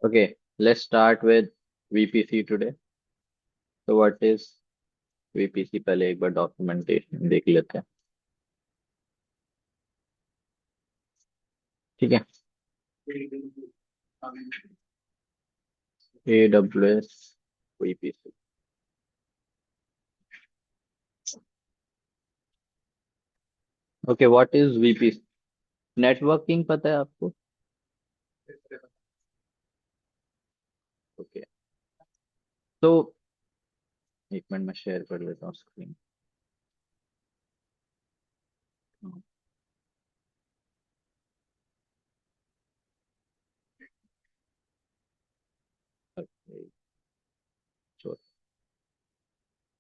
Okay, let's start with VPC today. So what is VPC? पहले एक बार documentation देख लेते हैं. ठीक है. AWS VPC. Okay, what is VPC? Networking पता है आपको? ओके, तो एक मिनट में शेयर कर लेता हूँ स्क्रीन.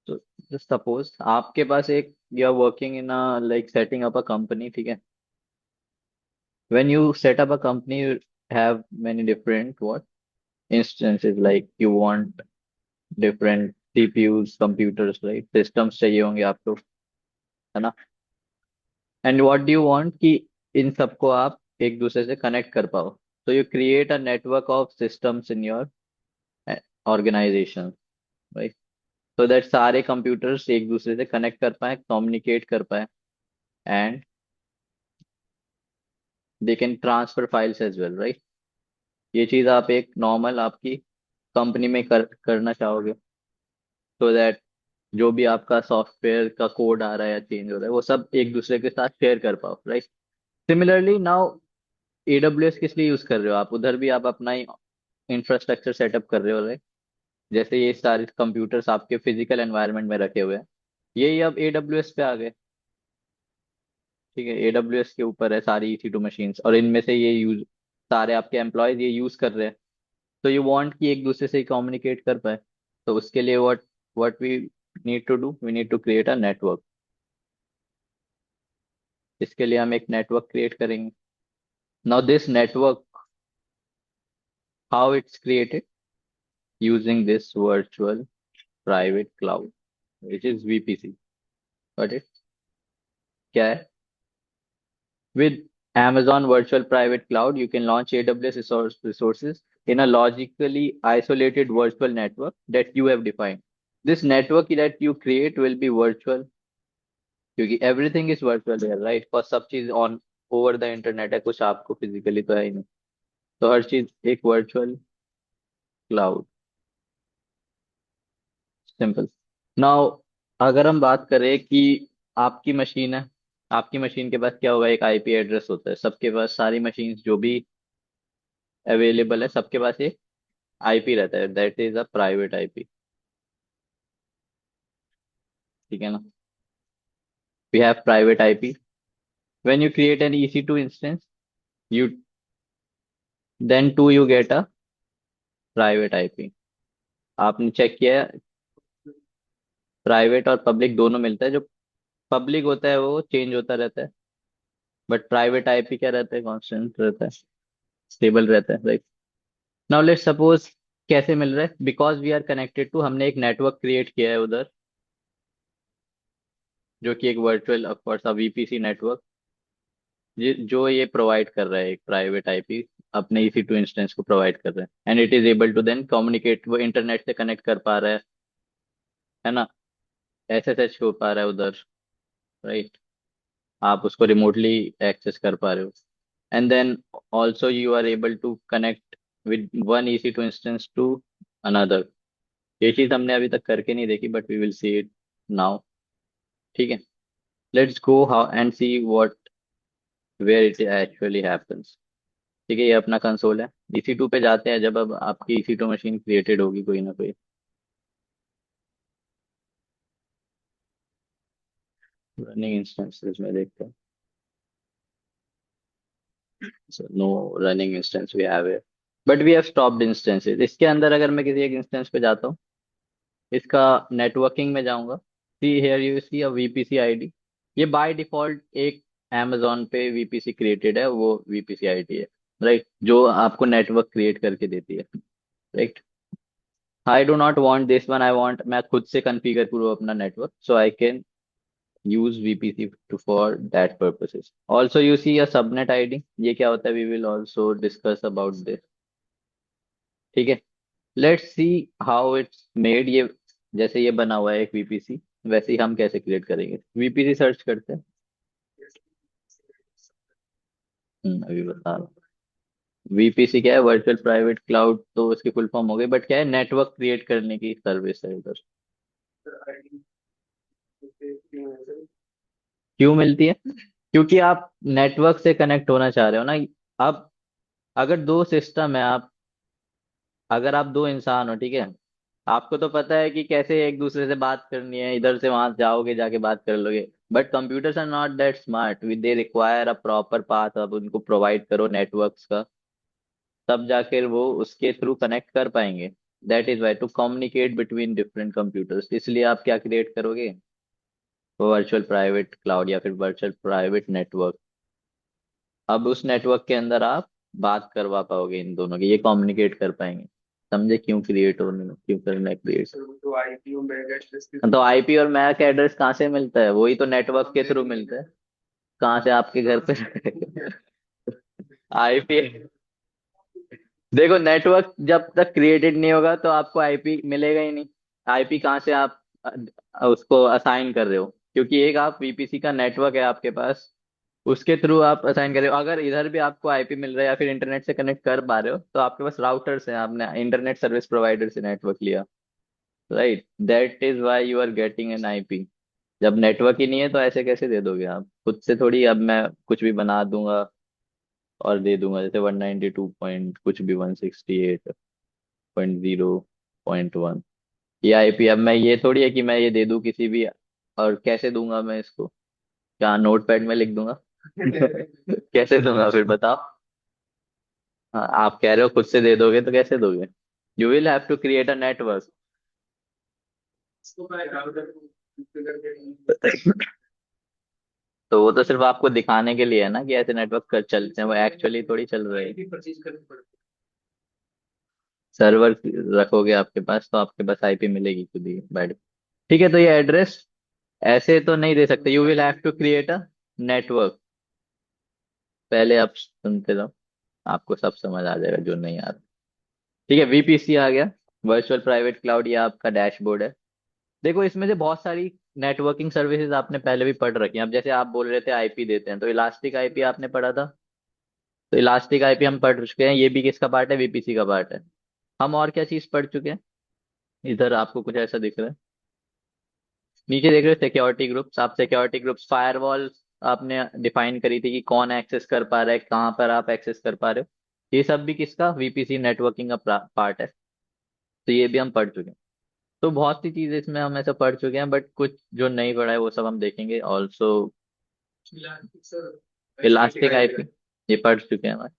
तो जस्ट सपोज आपके पास एक, you are working in a like setting up a company. ठीक है. When you set up a company you have many different what instances, like you want different CPUs, computers, right? Systems चाहिए होंगे आपको, है ना? And what do you want कि इन सबको आप एक दूसरे से कनेक्ट कर पाओ. तो you create a network of systems in your organisation, right? So that सारे कंप्यूटर्स एक दूसरे से कनेक्ट कर पाए, कम्युनिकेट कर पाए, and they can transfer files as well, right? ये चीज आप एक नॉर्मल आपकी कंपनी में करना चाहोगे, सो दैट जो भी आपका सॉफ्टवेयर का कोड आ रहा है या चेंज हो रहा है वो सब एक दूसरे के साथ शेयर कर पाओ, राइट? सिमिलरली नाउ, AWS किस लिए यूज कर रहे हो आप? उधर भी आप अपना ही इंफ्रास्ट्रक्चर सेटअप कर रहे हो, राइट? जैसे ये सारे कंप्यूटर्स आपके फिजिकल एनवायरनमेंट में रखे हुए हैं, यही अब AWS पे आ गए. ठीक है, AWS के ऊपर है सारी EC2 मशीन्स, और इनमें से ये यूज सारे आपके एम्प्लॉयज ये यूज कर रहे हैं. तो यू वांट कि एक दूसरे से कम्युनिकेट कर पाए. तो उसके लिए what what we need to do, we need to create a network. इसके लिए हम एक नेटवर्क क्रिएट करेंगे. Now this network, how it's created? Using this virtual private cloud, which is VPC. Got it? क्या है? With Amazon Virtual Private Cloud, you can launch AWS resources in a logically isolated virtual network that you have defined. This network that you create will be virtual, क्योंकि everything is virtual here, right? For सब चीज on over the internet है, कुछ आपको physically तो है ही नहीं. तो हर चीज एक virtual cloud. सिंपल. नाउ, अगर हम बात करें कि आपकी मशीन है, आपकी मशीन के पास क्या होगा? एक IP एड्रेस होता है. सबके पास सारी मशीन जो भी अवेलेबल है, सबके पास एक IP रहता है, that is a private IP. ठीक है ना? We have private IP. When you create an EC2 instance, you then to you get a private IP. आपने चेक किया है, प्राइवेट और पब्लिक दोनों मिलता है. जो पब्लिक होता है वो चेंज होता रहता है, बट प्राइवेट IP क्या रहता है? कांस्टेंट रहता है, स्टेबल रहता है, राइट? नाउ लेट्स सपोज, कैसे मिल रहा है? Because we are connected to, हमने एक नेटवर्क क्रिएट किया है उधर, जो कि एक virtual of course VPC network, जो ये प्रोवाइड कर रहा है एक प्राइवेट IP, अपने EC2 इंस्टेंस को प्रोवाइड कर रहा है, and it is able to then communicate. वो इंटरनेट से कनेक्ट कर पा रहा है ना? SSH हो पा रहा है उधर, राइट? आप उसको रिमोटली एक्सेस कर पा रहे हो. And then also you are able to connect with one EC2 instance to another. ये चीज हमने अभी तक करके नहीं देखी, but we will see it now. ठीक है. Let's go how and see what where it actually happens. ठीक है, ये अपना कंसोल है. EC2 पे जाते हैं जब अब आपकी EC2 मशीन क्रिएटेड होगी कोई ना कोई. रनिंग इंस्टेंसेस में देखते हैं. No running instance we have है, but we have stopped instances. इसके अंदर अगर मैं किसी एक इंस्टेंस पे जाता हूँ, इसका नेटवर्किंग में जाऊंगा. See here you see a VPC ID. ये बाय डिफॉल्ट एक Amazon पे VPC क्रिएटेड है, वो VPC ID है, राइट? जो आपको नेटवर्क क्रिएट करके देती है, right? I do not want this one, I want मैं खुद से कॉन्फ़िगर करूँ अपना network, so I can use VPC to for that purposes. Also, you see a subnet ID. ये क्या होता है? We will also discuss about this. ठीक है, let's see how it's made. ये जैसे ये बना हुआ है एक वीपीसी, वैसे ही हम कैसे क्रिएट करेंगे। वीपीसी सर्च करते हैं। अभी बता रहा हूँ। वीपीसी क्या है, वर्चुअल प्राइवेट क्लाउड, तो उसकी फुल फॉर्म हो गई, बट क्या है, नेटवर्क क्रिएट करने की सर्विस है उधर। क्यों मिलती है? क्योंकि आप नेटवर्क से कनेक्ट होना चाह रहे हो ना। अब अगर दो सिस्टम है, आप अगर आप दो इंसान हो, ठीक है, आपको तो पता है कि कैसे एक दूसरे से बात करनी है, इधर से वहां जाओगे, जाके बात कर लोगे। But computers are not that smart, they require a proper path. अब उनको प्रोवाइड करो नेटवर्क्स का, तब जाकर वो उसके थ्रू कनेक्ट कर पाएंगे। That is why to communicate between different computers, इसलिए आप क्या क्रिएट करोगे, वर्चुअल प्राइवेट क्लाउड या फिर वर्चुअल प्राइवेट नेटवर्क। अब उस नेटवर्क के अंदर आप बात करवा पाओगे इन दोनों की, ये कम्युनिकेट कर पाएंगे। समझे क्यों क्रिएट होने, क्यों करना है क्रिएट। तो आईपी और मैक एड्रेस कहाँ से मिलता है, वही तो नेटवर्क के थ्रू मिलता है। कहाँ से, आपके घर पे आईपी। देखो, नेटवर्क जब तक क्रिएटेड नहीं होगा तो आपको आईपी मिलेगा ही नहीं। आईपी कहाँ से आप उसको असाइन कर रहे हो, क्योंकि एक आप वीपीसी का नेटवर्क है आपके पास, उसके थ्रू आप असाइन कर रहे हो। अगर इधर भी आपको आईपी मिल रहा है या फिर इंटरनेट से कनेक्ट कर पा रहे हो, तो आपके पास राउटर्स हैं, आपने इंटरनेट सर्विस प्रोवाइडर से नेटवर्क लिया। Right, that is why you are getting an IP. जब नेटवर्क ही नहीं है तो ऐसे कैसे दे दोगे आप खुद से थोड़ी। अब मैं कुछ भी बना दूंगा और दे दूंगा, जैसे 192 पॉइंट कुछ भी, 168.0.1, ये आईपी। अब मैं ये थोड़ी है कि मैं ये दे दूं किसी भी। और कैसे दूंगा मैं इसको, क्या नोट पैड में लिख दूंगा? कैसे दूंगा फिर बताओ। हाँ, आप कह रहे हो खुद से दे दोगे, तो कैसे दोगे? You will have to create a network. तो वो तो सिर्फ आपको दिखाने के लिए है ना कि ऐसे नेटवर्क कर चलते हैं, वो एक्चुअली थोड़ी चल रहे हैं। सर्वर रखोगे आपके पास, तो आपके पास आईपी मिलेगी खुद ही बैठ। ठीक है, तो ये एड्रेस ऐसे तो नहीं दे सकते, you will have to create a network. पहले आप सुनते रहो, आपको सब समझ आ जाएगा जो नहीं आ रहा। ठीक है, वीपीसी आ गया, वर्चुअल प्राइवेट क्लाउड, ये आपका डैशबोर्ड है। देखो, इसमें से बहुत सारी नेटवर्किंग सर्विसेज आपने पहले भी पढ़ रखी हैं। अब जैसे आप बोल रहे थे आईपी देते हैं, तो इलास्टिक आईपी आपने पढ़ा था। तो इलास्टिक आईपी हम पढ़ चुके हैं, ये भी किसका पार्ट है, वीपीसी का पार्ट है। हम और क्या चीज पढ़ चुके हैं, इधर आपको कुछ ऐसा दिख रहा है, नीचे देख रहे हो सिक्योरिटी ग्रुप्स। आप सिक्योरिटी ग्रुप्स, फायरवॉल आपने डिफाइन करी थी कि कौन एक्सेस कर पा रहा है, कहाँ पर आप एक्सेस कर पा रहे हो। ये सब भी किसका, वीपीसी नेटवर्किंग का पार्ट है। तो ये भी हम पढ़ चुके हैं। तो बहुत सी चीजें इसमें हम ऐसा पढ़ चुके हैं, बट कुछ जो नहीं पढ़ा है वो सब हम देखेंगे ऑल्सो। इलास्टिक आईपी ये पढ़ चुके हैं हमारे।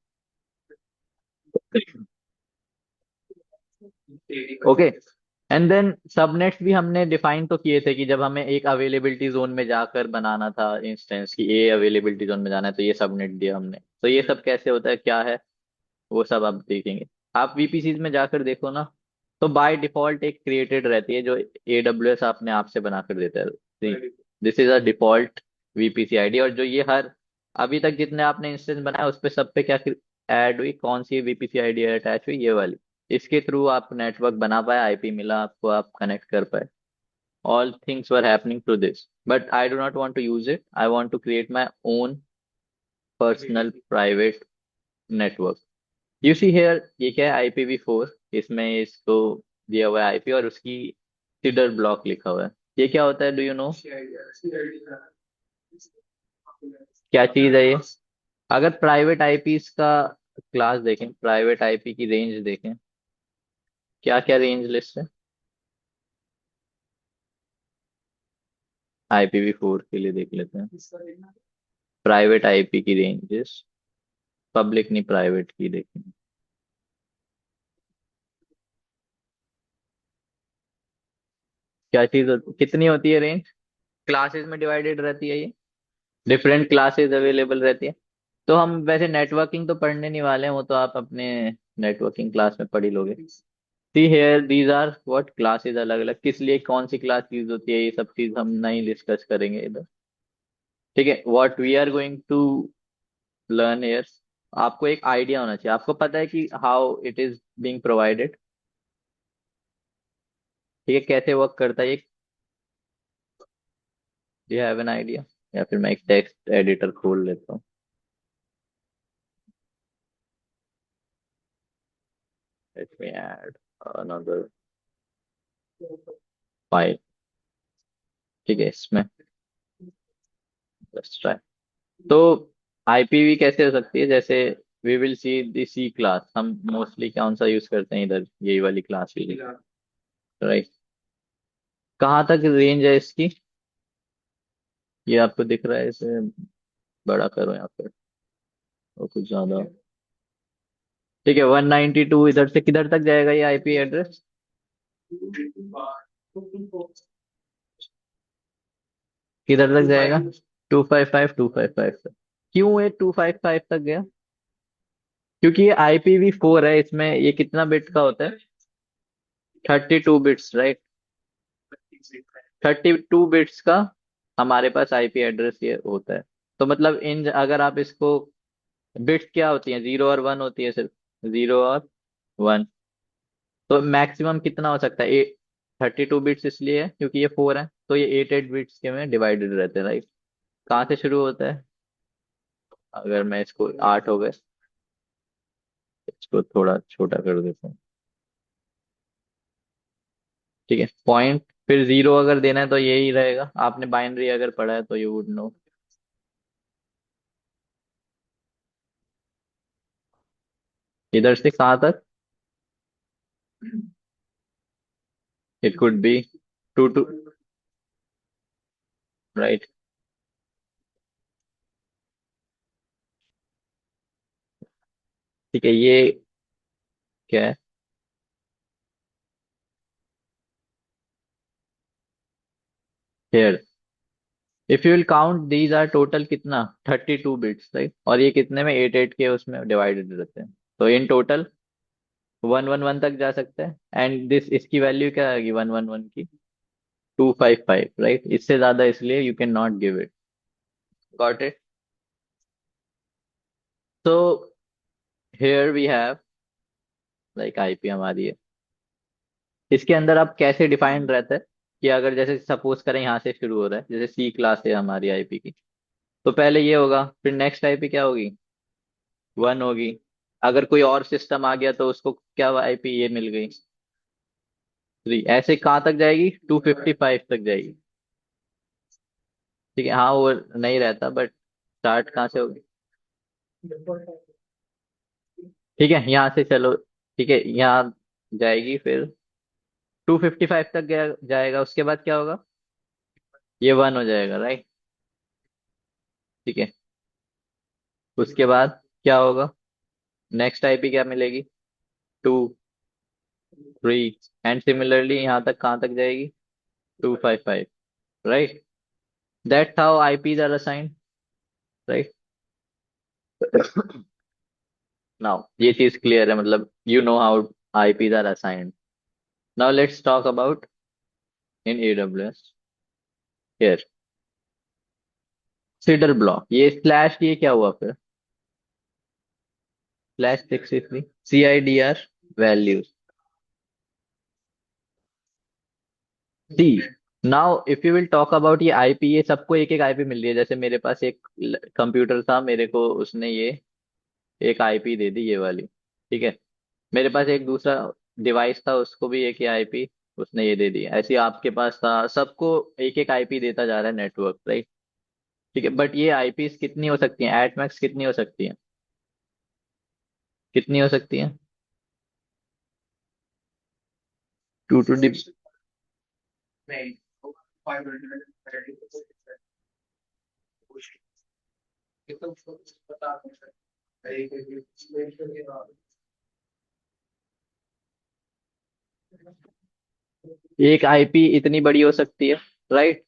ओके, एंड देन सबनेट्स भी हमने डिफाइन तो किए थे कि जब हमें एक अवेलेबिलिटी जोन में जाकर बनाना था इंस्टेंस की, ए अवेलेबिलिटी जोन में जाना है, तो ये सबनेट दिया हमने। तो ये सब कैसे होता है, क्या है, वो सब आप देखेंगे। आप वीपीसी में जाकर देखो ना, तो बाय डिफॉल्ट एक क्रिएटेड रहती है जो एडब्ल्यूएस अपने आप से बनाकर देता है। This is a default VPC ID. और जो ये हर अभी तक जितने आपने इंस्टेंस बनाया, उस पे सब पे क्या ऐड हुई, कौन सी वीपीसी आईडी अटैच हुई, ये वाली। इसके थ्रू आप नेटवर्क बना पाए, आईपी मिला आपको, आप कनेक्ट कर पाए। All things were happening through this, but I do not want to use it, I want to create my own personal private network. You see here, ये क्या है, IPv4, इसमें इसको दिया हुआ है आईपी और उसकी सीडर ब्लॉक लिखा हुआ है। ये क्या होता है, डू यू नो, क्या चीज है ये? अगर प्राइवेट आईपीस का क्लास देखें, प्राइवेट आईपी की रेंज देखें, क्या क्या रेंज लिस्ट है IPv4 के लिए, देख लेते हैं। प्राइवेट आईपी की रेंजेस, पब्लिक नहीं प्राइवेट की देखें। क्या चीज कितनी होती है रेंज? क्लासेस में डिवाइडेड रहती है ये, डिफरेंट क्लासेस अवेलेबल रहती है। तो हम वैसे नेटवर्किंग तो पढ़ने नहीं वाले हैं, वो तो आप अपने नेटवर्किंग क्लास में पढ़ ही लोगे। See here, these are what classes, अलग अलग किस लिए कौन सी क्लास यूज होती है, ये सब चीज हम नहीं डिस्कस करेंगे इधर। ठीक है, what we are going to learn here, आपको एक आइडिया होना चाहिए, आपको पता है कि how it is being provided, ठीक है, कैसे वर्क करता है ये, do you have an idea? या फिर मैं एक टेक्स्ट एडिटर खोल लेता हूँ। Let me add another file, ठीक है, इसमें लेट्स ट्राई। तो आईपीवी कैसे हो सकती है, जैसे we will see the C class, हम मोस्टली कौन सा यूज करते हैं इधर, यही वाली क्लास, राइट। कहाँ तक रेंज है इसकी, ये आपको दिख रहा है, इसे बड़ा करो यहाँ पर, और कुछ ज्यादा, ठीक है, 192 इधर से किधर तक जाएगा ये आईपी एड्रेस? किधर तक जाएगा? 255 तक। क्यों ये 255 तक गया? क्योंकि ये IPv4 है, इसमें ये कितना बिट का होता है? 32 बिट्स, राइट। 32 बिट्स का हमारे पास आईपी एड्रेस ये होता है। तो मतलब इन, अगर आप इसको, बिट्स क्या होती हैं, 0 और 1 होती है सिर्फ, 0 और 1। तो मैक्सिमम कितना हो सकता है? 32 बिट्स इसलिए है क्योंकि ये 4 है, तो ये 8 8 बिट्स के में डिवाइडेड रहते हैं, राइट। कहाँ से शुरू होता है? अगर मैं इसको 8 हो गए, इसको थोड़ा छोटा कर देता हूँ, ठीक है, पॉइंट, फिर 0 अगर देना है तो यही रहेगा, आपने बाइनरी अगर पढ़ा है तो यू वुड नो। इधर से कहाँ तक? It could be two right. ठीक है, ये क्या है? Here, if you will count these are total कितना, 32 बिट्स, राइट, और ये कितने में, 8 8 के उसमें डिवाइडेड रहते हैं, तो इन टोटल 1 1 1 तक जा सकते हैं। एंड दिस, इसकी वैल्यू क्या आएगी 1 1 1 की? 255, राइट, इससे ज्यादा इसलिए you can not give it. Got it? तो here we have like IP हमारी है, इसके अंदर अब कैसे डिफाइंड रहता है कि अगर जैसे सपोज करें यहाँ से शुरू हो रहा है, जैसे सी क्लास है हमारी आईपी की, तो पहले ये होगा, फिर नेक्स्ट आईपी क्या होगी, 1 होगी। अगर कोई और सिस्टम आ गया तो उसको क्या आईपी ये मिल गई, 3, ऐसे कहाँ तक जाएगी, 255 तक जाएगी, ठीक है। हाँ वो नहीं रहता, बट स्टार्ट कहाँ से होगी, ठीक है, यहाँ से चलो, ठीक है, यहाँ जाएगी, फिर 255 तक गया जाएगा, उसके बाद क्या होगा, ये 1 हो जाएगा, राइट, ठीक है। उसके बाद क्या होगा, नेक्स्ट आईपी क्या मिलेगी, 2 3, एंड सिमिलरली यहाँ तक कहाँ तक जाएगी, 255, right. That's how IPs are assigned, right. Now ये चीज क्लियर है, मतलब you know how IPs are assigned. Now let's talk about in AWS here, CIDR block, ये स्लैश, ये क्या हुआ फिर, /63 CIDR values, see. Now if you will talk about ये आईपी, ये सबको एक एक आईपी मिल रही है, जैसे मेरे पास एक कंप्यूटर था, मेरे को उसने ये एक आईपी दे दी, ये वाली, ठीक है। मेरे पास एक दूसरा डिवाइस था, उसको भी एक ही आईपी उसने ये दे दी, ऐसे ही आपके पास था, सबको एक एक आईपी देता जा रहा है नेटवर्क, राइट, ठीक है। बट ये आईपीस कितनी हो सकती हैं, एट मैक्स कितनी हो सकती हैं, कितनी हो सकती हैं, 2 to the, एक आईपी इतनी बड़ी हो सकती है, राइट।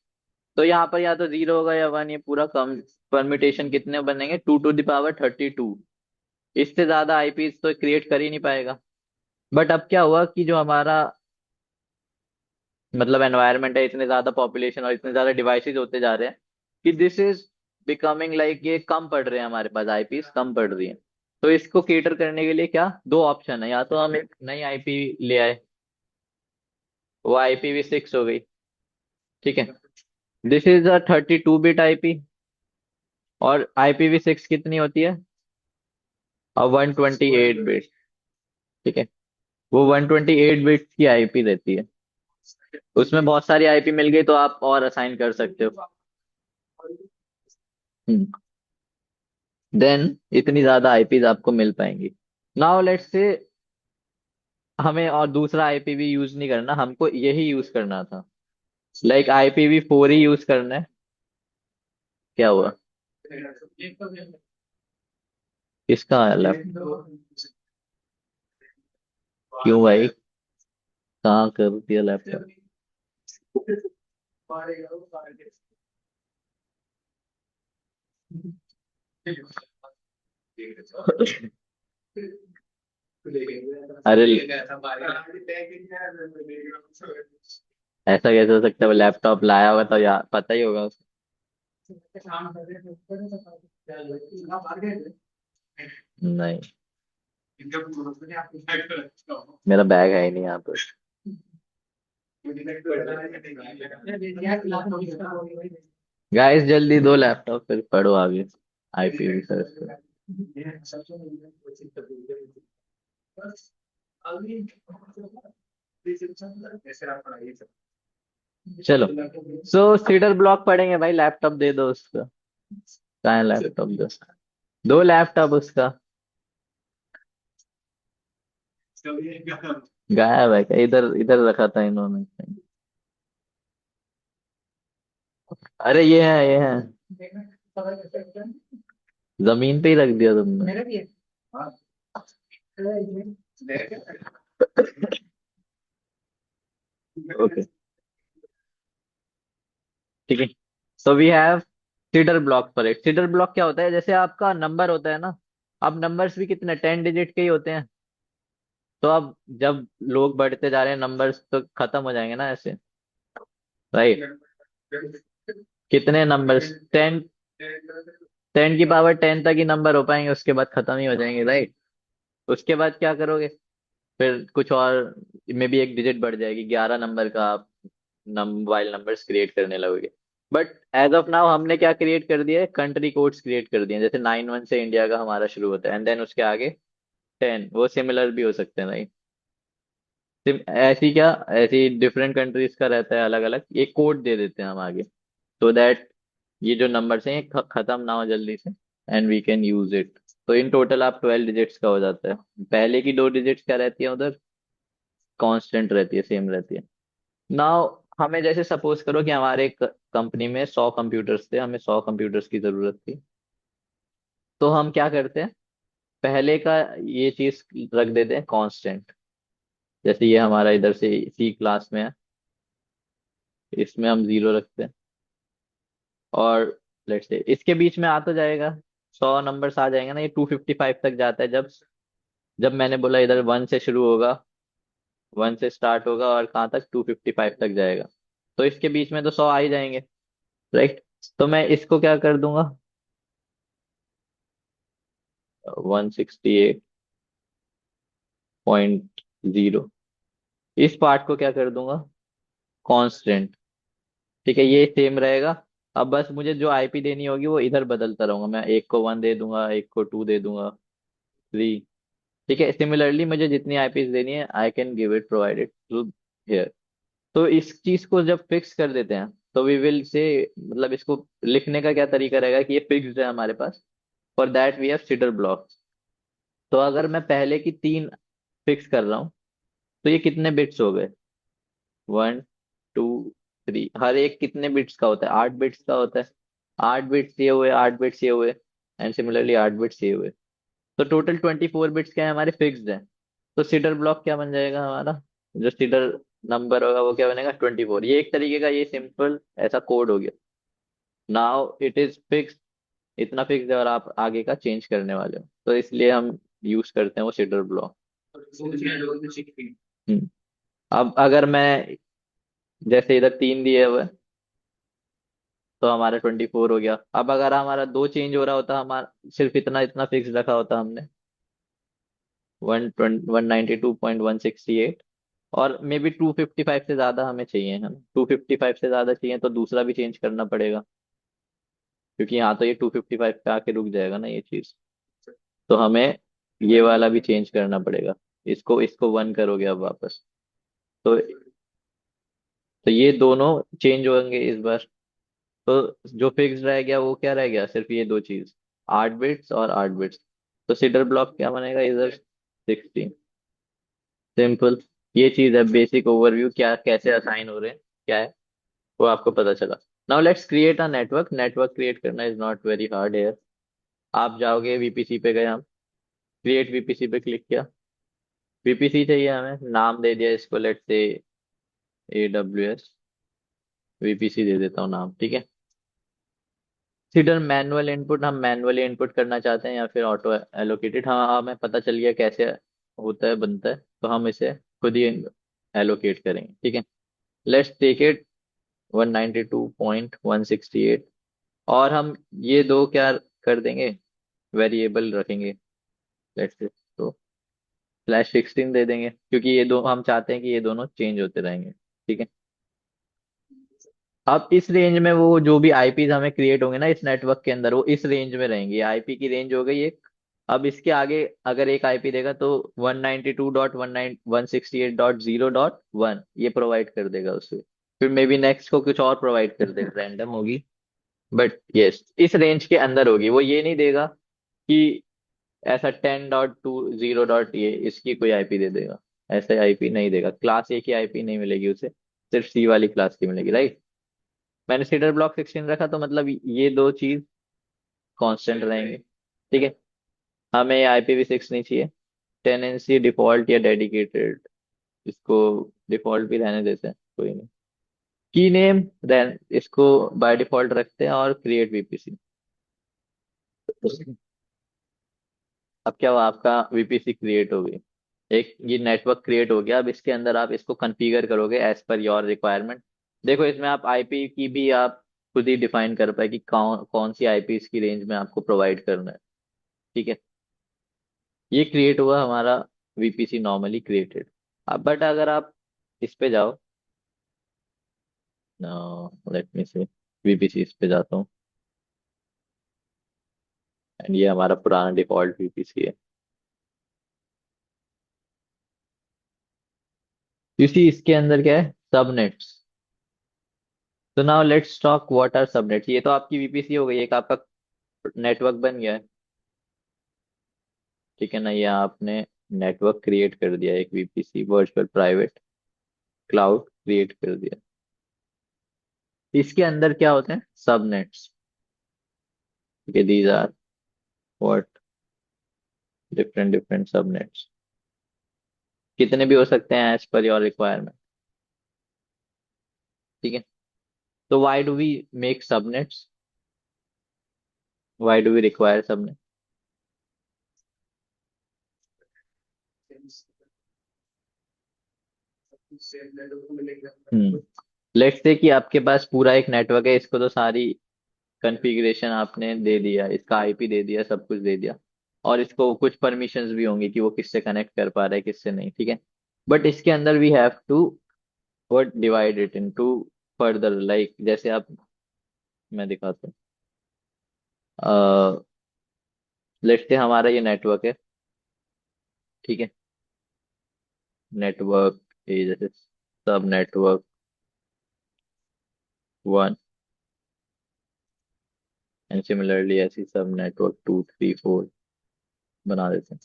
तो यहाँ पर या तो 0 होगा या 1, ये पूरा कम परम्यूटेशन कितने बनेंगे, 2 to the power 32, इससे ज्यादा आईपीस तो क्रिएट कर ही नहीं पाएगा। बट अब क्या हुआ कि जो हमारा मतलब एनवायरनमेंट है, इतने ज्यादा पॉपुलेशन और इतने ज्यादा डिवाइसेस होते जा रहे हैं कि दिस इज बिकमिंग लाइक, ये कम पड़ रहे हैं, हमारे पास आईपीस कम पड़ रही है, तो इसको केटर करने के लिए क्या दो ऑप्शन है, या तो हम एक नई आईपी ले आए, वो IPv6 हो गई। ठीक है, this is a 32 bit IP. और IPv6 कितनी होती है? और 128 बिट। ठीक है, वो 128 बिट की आईपी रहती है। उसमें बहुत सारी आईपी मिल गई तो आप और असाइन कर सकते हो। हम्म। देन इतनी ज्यादा आईपीज आपको मिल पाएंगी। नाउ लेट्स से हमें और दूसरा आईपी भी यूज नहीं करना, हमको यही यूज करना था। लाइक IPv4 ही यूज करना है। क्या हुआ? किसका है लैपटॉप? क्यों भाई? कहाँ कर दिया लैपटॉप? अरे ऐसा कैसे हो सकता है? वो लैपटॉप लाया होगा तो यार पता ही होगा उसको। नहीं, मेरा बैग है ही नहीं यहाँ पर। गाइस जल्दी दो लैपटॉप, फिर पढ़ो आगे IPv6 पे। चलो, सीडर ब्लॉक पढ़ेंगे भाई, लैपटॉप दे दो उसका। कहाँ है लैपटॉप? दो, दो लैपटॉप उसका। गायब है क्या? इधर इधर रखा था इन्होंने। अरे ये है, ये है। जमीन पे ही रख दिया तुमने। ओके, ठीक है। So we have CIDR block पर। एक सीडर ब्लॉक क्या होता है? जैसे आपका नंबर होता है ना, अब नंबर्स भी कितने 10 डिजिट के ही होते हैं। तो अब जब लोग बढ़ते जा रहे हैं नंबर्स तो खत्म हो जाएंगे ना ऐसे, राइट? कितने नंबर्स? 10। 10 की पावर 10 तक ही नंबर हो पाएंगे, उसके बाद खत्म ही हो जाएंगे, राइट? उसके बाद क्या करोगे? फिर कुछ और में भी एक डिजिट बढ़ जाएगी, 11 नंबर का आप मोबाइल नंबर्स क्रिएट करने लगोगे। बट एज ऑफ नाउ हमने क्या क्रिएट कर दिया है? कंट्री कोड्स क्रिएट कर दिए हैं। जैसे 91 से इंडिया का हमारा शुरू होता है, एंड देन उसके आगे 10, वो सिमिलर भी हो सकते हैं, राइट? ऐसी क्या, ऐसी डिफरेंट कंट्रीज का रहता है अलग अलग, एक कोड दे देते हैं हम आगे, सो दैट ये जो नंबर्स हैं ये खत्म ना हो जल्दी से, and we can use it. तो इन टोटल आप 12 डिजिट्स का हो जाता है। पहले की दो डिजिट्स क्या रहती है उधर? कांस्टेंट रहती है, सेम रहती है। नाउ हमें जैसे सपोज करो कि हमारे कंपनी में 100 कंप्यूटर्स थे, हमें 100 कंप्यूटर्स की जरूरत थी। तो हम क्या करते हैं? पहले का ये चीज रख देते हैं कांस्टेंट। जैसे ये हमारा इधर से C क्लास में है, इसमें हम 0 रखते हैं। और लेट्स से इसके बीच में आ तो जाएगा, 100 नंबर्स आ जाएंगे ना। ये 255 तक जाता है, जब जब मैंने बोला इधर 1 से शुरू होगा, 1 से स्टार्ट होगा और कहाँ तक? 255 तक जाएगा। तो इसके बीच में तो 100 आ ही जाएंगे, राइट? तो मैं इसको क्या कर दूंगा? 168.0, इस पार्ट को क्या कर दूंगा? कांस्टेंट। ठीक है, ये सेम रहेगा। अब बस मुझे जो आईपी देनी होगी वो इधर बदलता रहूंगा, मैं एक को 1 दे दूंगा, एक को 2 दे दूंगा, 3। ठीक है, सिमिलरली मुझे जितनी आईपीज देनी है I can give it provided through here. तो इस चीज को जब फिक्स कर देते हैं तो वी विल से, मतलब इसको लिखने का क्या तरीका रहेगा कि ये फिक्स्ड है हमारे पास। For that we have CIDR block. तो अगर मैं पहले की 3 फिक्स कर रहा हूँ तो ये कितने बिट्स हो गए? 1, 2, 3। हर एक कितने बिट्स का होता है? 8 बिट्स का होता है। 8 बिट्स ये हुए, 8 बिट्स ये हुए, एंड सिमिलरली 8 बिट्स ये हुए। तो टोटल 24 बिट्स क्या है हमारे? फिक्स्ड है। तो सीडर ब्लॉक क्या बन जाएगा हमारा? जो सीडर नंबर होगा वो क्या बनेगा? 24। ये एक तरीके का ये सिंपल ऐसा कोड हो गया। नाउ इट इज फिक्स, इतना फिक्स है और आप आगे का चेंज करने वाले हो, तो इसलिए हम यूज करते हैं वो सीडर ब्लॉक। हम्म। अब अगर मैं जैसे इधर 3 दिए हुए तो हमारा 24 हो गया। अब अगर हमारा 2 चेंज हो रहा होता, हमारा सिर्फ इतना इतना फिक्स रखा होता हमने, 192.168, और मे बी 255 से ज्यादा हमें चाहिए, है ना? 255 से ज्यादा चाहिए तो दूसरा भी चेंज करना पड़ेगा, क्योंकि यहाँ तो ये 255 पे आके रुक जाएगा ना ये चीज। तो हमें ये वाला भी चेंज करना पड़ेगा। इसको इसको 1 करोगे अब वापस, तो ये दोनों चेंज होंगे इस बार। तो जो फिक्स रह गया वो क्या रह गया, सिर्फ ये दो चीज, 8 बिट्स और 8 बिट्स। तो सीडर ब्लॉक क्या बनेगा इधर, 16। सिंपल। ये चीज है बेसिक ओवरव्यू, क्या कैसे असाइन हो रहे हैं, क्या है वो आपको पता चला। Now let's create a network. Network create करना is not very hard here. आप जाओगे वीपीसी पे गए हम, क्रिएट वीपीसी पे क्लिक किया। वीपीसी चाहिए हमें, नाम दे दिया इसको, लेट्स से AWS वीपीसी दे देता हूँ नाम, ठीक है। सीडर मैनुअल इनपुट, हम मैनुअली इनपुट करना चाहते हैं या फिर ऑटो एलोकेटेड, हाँ हमें पता चल गया कैसे होता है, बनता है, तो हम इसे खुद ही एलोकेट करेंगे, ठीक है। लेट्स टेक इट 192.168, और हम ये दो क्या कर देंगे, वेरिएबल रखेंगे। लेट्स से तो /16 दे देंगे, क्योंकि ये दो हम चाहते हैं कि ये दोनों चेंज होते रहेंगे, ठीक है। अब इस रेंज में वो जो भी आईपीज हमें क्रिएट होंगे ना इस नेटवर्क के अंदर, वो इस रेंज में रहेंगे। आईपी की रेंज हो गई एक। अब इसके आगे अगर एक आईपी देगा तो 192.168.0.1 ये प्रोवाइड कर देगा उसे। फिर मे बी नेक्स्ट को कुछ और प्रोवाइड कर देगा, रैंडम होगी, बट यस इस रेंज के अंदर होगी। वो ये नहीं देगा कि ऐसा 10.20 डॉट ये इसकी कोई आईपी दे देगा, ऐसे आईपी नहीं देगा। क्लास ए की आईपी नहीं मिलेगी उसे, सिर्फ सी वाली क्लास की मिलेगी, राइट। मैंने सीडर ब्लॉक 16 रखा तो मतलब ये दो चीज कांस्टेंट रहेंगे, ठीक है। हमें IPv6 नहीं चाहिए। टेनेंसी डिफॉल्ट या डेडिकेटेड, इसको डिफॉल्ट भी रहने देते हैं, कोई नहीं। की नेम देन इसको बाय डिफॉल्ट रखते हैं, और क्रिएट वीपीसी। अब क्या हुआ, आपका वीपीसी क्रिएट हो गई। एक ये नेटवर्क क्रिएट हो गया। अब इसके अंदर आप इसको कॉन्फ़िगर करोगे एज पर योर रिक्वायरमेंट। देखो इसमें आप आईपी की भी आप खुद ही डिफाइन कर पाए कि कौन कौन सी आईपी इसकी रेंज में आपको प्रोवाइड करना है, ठीक है। ये क्रिएट हुआ हमारा वीपीसी नॉर्मली क्रिएटेड। अब बट अगर आप इस पे जाओ, लेट मी से वीपीसी इस पे जाता हूँ, एंड ये हमारा पुराना डिफॉल्ट वीपीसी है। इसी इसके अंदर क्या है, सबनेट्स। तो now let's talk what are subnets. ये तो आपकी वीपीसी हो गई, एक आपका नेटवर्क बन गया है, ठीक है ना। ये आपने नेटवर्क क्रिएट कर दिया, एक VPC virtual private cloud create कर दिया। इसके अंदर क्या होते हैं, सबनेट्स, ठीक है। These are what, different different subnets, कितने भी हो सकते हैं एज पर योर रिक्वायरमेंट, ठीक है। तो why do we make subnets, why do we require subnet. Hmm let's say कि आपके पास पूरा एक नेटवर्क है, इसको तो सारी कॉन्फ़िगरेशन आपने दे दिया, इसका आईपी दे दिया, सब कुछ दे दिया, और इसको कुछ परमिशंस भी होंगी कि वो किससे कनेक्ट कर पा रहा है किससे नहीं, ठीक है। बट इसके अंदर we have to what divide it into further, like जैसे आप, मैं दिखाता हूँ। लेट्स से हमारा ये नेटवर्क है, ठीक है। नेटवर्क ये जैसे सब नेटवर्क 1, एंड सिमिलरली ऐसी सब नेटवर्क 2 3 4 बना देते हैं,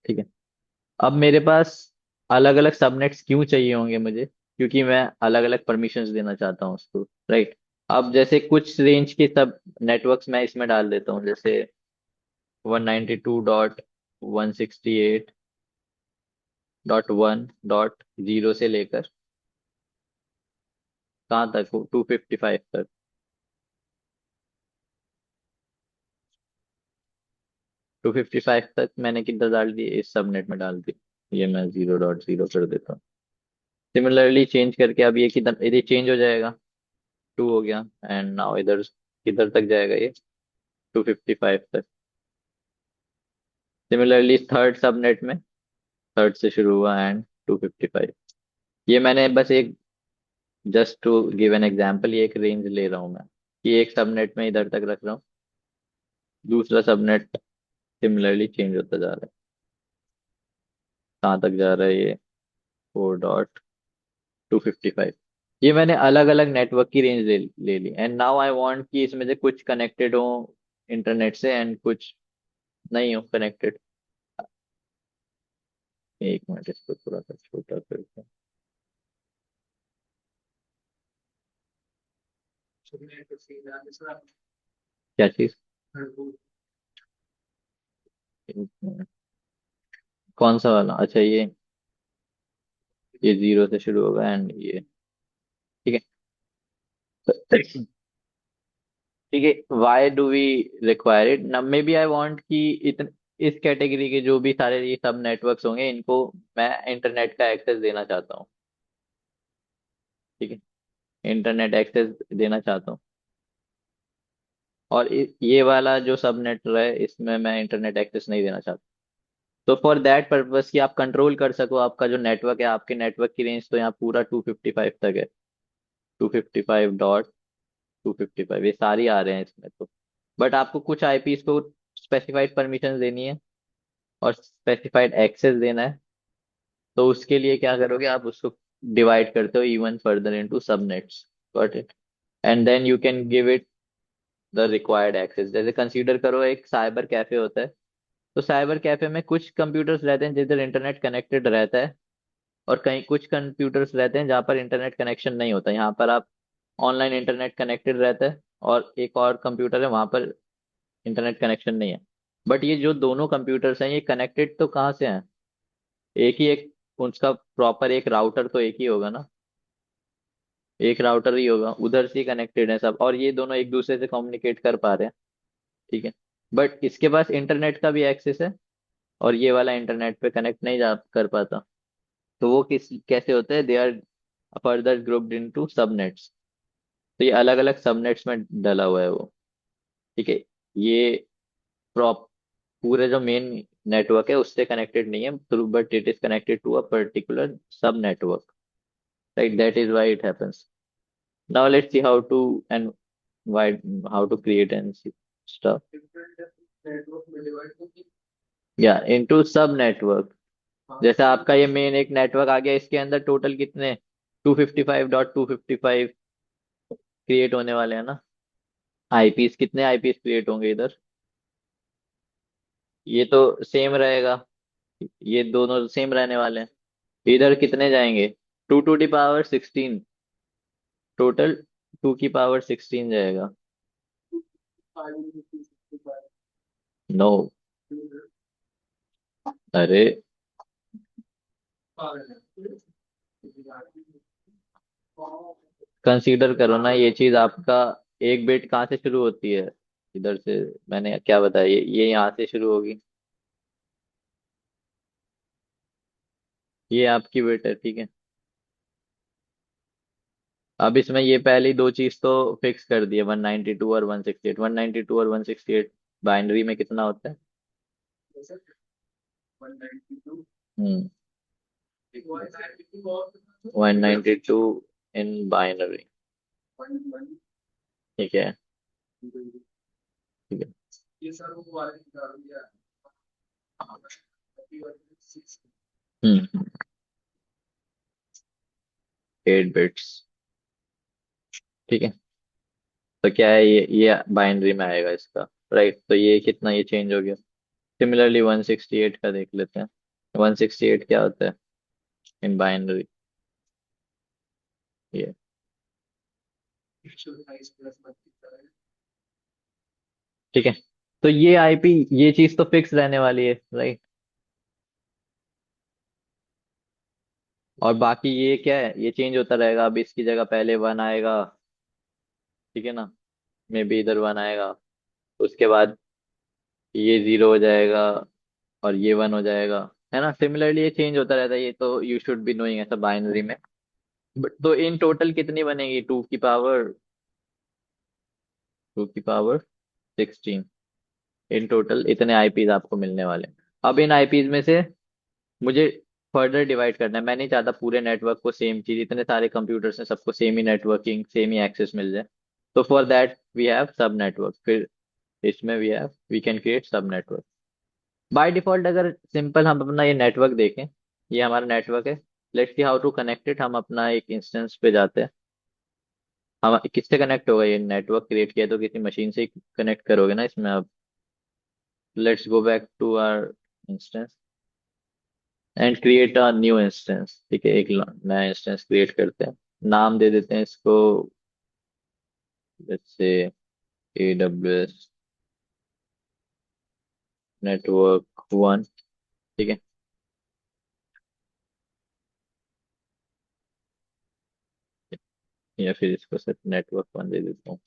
ठीक है। अब मेरे पास अलग अलग सबनेट्स क्यों चाहिए होंगे मुझे, क्योंकि मैं अलग अलग परमिशंस देना चाहता हूँ उसको, राइट। अब जैसे कुछ रेंज के सब नेटवर्क्स मैं इसमें डाल देता हूँ, जैसे 192.168.1.0 से लेकर कहाँ तक, 255 तक। 255 तक मैंने किधर डाल दिए, इस सबनेट में डाल दिए। ये मैं 0.0 कर देता हूँ। सिमिलरली चेंज करके अब ये किधर, ये चेंज हो जाएगा, 2 हो गया, एंड नाउ इधर किधर तक जाएगा ये, 255 तक। सिमिलरली थर्ड सबनेट में थर्ड से शुरू हुआ एंड 255। ये मैंने बस एक, just to give an example, ये एक रेंज ले रहा हूँ मैं कि एक सबनेट में इधर तक रख रहा हूँ, दूसरा सबनेट सिमिलरली चेंज होता जा रहा है। कहाँ तक जा रहा है ये? 4.255। ये मैंने अलग अलग नेटवर्क की रेंज ले ली, एंड नाउ आई वांट कि इसमें से कुछ कनेक्टेड हो इंटरनेट से एंड कुछ नहीं हो कनेक्टेड। एक मिनट, इसको थोड़ा सा छोटा करते हैं। क्या चीज? एक मिनट। कौन सा वाला? अच्छा ये जीरो से शुरू होगा एंड ये, ठीक है। ठीक है, why do we require it न, मे बी आई वॉन्ट कि इस कैटेगरी के जो भी सारे ये सब नेटवर्क्स होंगे, इनको मैं इंटरनेट का एक्सेस देना चाहता हूँ। ठीक है, इंटरनेट एक्सेस देना चाहता हूँ। और ये वाला जो सब नेट है, इसमें मैं इंटरनेट एक्सेस नहीं देना चाहता। तो फॉर दैट पर्पस कि आप कंट्रोल कर सको आपका जो नेटवर्क है, आपके नेटवर्क की रेंज तो यहाँ पूरा 255 तक है। 255.255 ये सारी आ रहे हैं इसमें तो। बट आपको कुछ आईपीस को स्पेसिफाइड परमिशन देनी है और स्पेसिफाइड एक्सेस देना है। तो उसके लिए क्या करोगे, आप उसको डिवाइड करते हो even further into subnets. Got it? And then you can give it the required access. जैसे कंसीडर करो एक साइबर कैफे होता है। तो साइबर कैफे में कुछ कंप्यूटर्स रहते हैं जिधर इंटरनेट कनेक्टेड रहता है, और कहीं कुछ कंप्यूटर्स रहते हैं जहाँ पर इंटरनेट कनेक्शन नहीं होता। यहाँ पर आप ऑनलाइन इंटरनेट कनेक्टेड रहता है, और एक और कंप्यूटर है वहाँ पर इंटरनेट कनेक्शन नहीं है। बट ये जो दोनों कंप्यूटर्स हैं, ये कनेक्टेड तो कहाँ से हैं? एक ही एक, उसका प्रॉपर एक राउटर तो एक ही होगा ना। एक राउटर ही होगा, उधर से कनेक्टेड है सब, और ये दोनों एक दूसरे से कम्युनिकेट कर पा रहे हैं। ठीक है, बट इसके पास इंटरनेट का भी एक्सेस है, और ये वाला इंटरनेट पे कनेक्ट नहीं जा कर पाता। तो वो किस कैसे होते हैं? They are further grouped into subnets. तो ये अलग अलग सबनेट्स में डला हुआ है वो। ठीक है, ये प्रॉप पूरे जो मेन नेटवर्क है उससे कनेक्टेड नहीं है through, but it is connected to a particular sub network. Right, that is why it happens. Now let's see how to and why, how to create and stuff, या into sub network. जैसे आपका ये main एक network आ गया, इसके अंदर total कितने 255.255 create होने वाले हैं ना। आईपीस, कितने आईपीस क्रिएट होंगे इधर? ये तो सेम रहेगा, ये दोनों सेम रहने वाले हैं। इधर कितने जाएंगे? 2 to the power 16, टोटल 2 की पावर 16 जाएगा। नो, अरे कंसीडर करो ना ये चीज आपका। एक बिट कहाँ से शुरू होती है? इधर से। मैंने क्या बताया, ये यहाँ से शुरू होगी। ये आपकी बिट है, ठीक है। अब इसमें ये पहली दो चीज तो फिक्स कर दिए, 192 और 168। 192 और 168 बाइनरी में कितना होता है? 192 इन बाइनरी। ठीक है, ठीक है। हम्म, 8 बिट्स। ठीक है, तो क्या है, ये बाइनरी में आएगा इसका। राइट, तो ये कितना, ये चेंज हो गया। सिमिलरली 168 का देख लेते हैं। 168 क्या होता है इन बाइनरी? ये, ठीक है। तो ये आईपी, ये चीज तो फिक्स रहने वाली है, राइट। और बाकी ये क्या है, ये चेंज होता रहेगा। अब इसकी जगह पहले 1 आएगा, ठीक है ना। मे बी इधर 1 आएगा, उसके बाद ये 0 हो जाएगा, और ये 1 हो जाएगा, है ना। सिमिलरली ये चेंज होता रहता है, ये तो यू शुड बी नोइंग ऐसा बाइनरी में। बट तो इन टोटल कितनी बनेगी? 2 की पावर 16। इन टोटल इतने आईपीज आपको मिलने वाले हैं। अब इन आईपीज में से मुझे फर्दर डिवाइड करना है। मैं नहीं चाहता पूरे नेटवर्क को सेम चीज, इतने सारे कंप्यूटर्स हैं सबको सेम ही नेटवर्किंग सेम ही एक्सेस मिल जाए। तो for that we have sub network. फिर इसमें we can create sub network. By default अगर सिंपल हम अपना ये नेटवर्क देखें, ये हमारा नेटवर्क है। Let's see how to connect it. हम अपना एक इंस्टेंस पे जाते हैं। हम किससे कनेक्ट होगा? ये नेटवर्क क्रिएट किया तो किसी मशीन से ही कनेक्ट करोगे ना इसमें। अब let's go back to our instance and create a new instance. ठीक है, एक नया इंस्टेंस क्रिएट करते हैं। नाम दे देते हैं इसको, लेट्स से AWS नेटवर्क 1। ठीक है, या फिर इसको सिर्फ नेटवर्क 1 दे देता हूँ।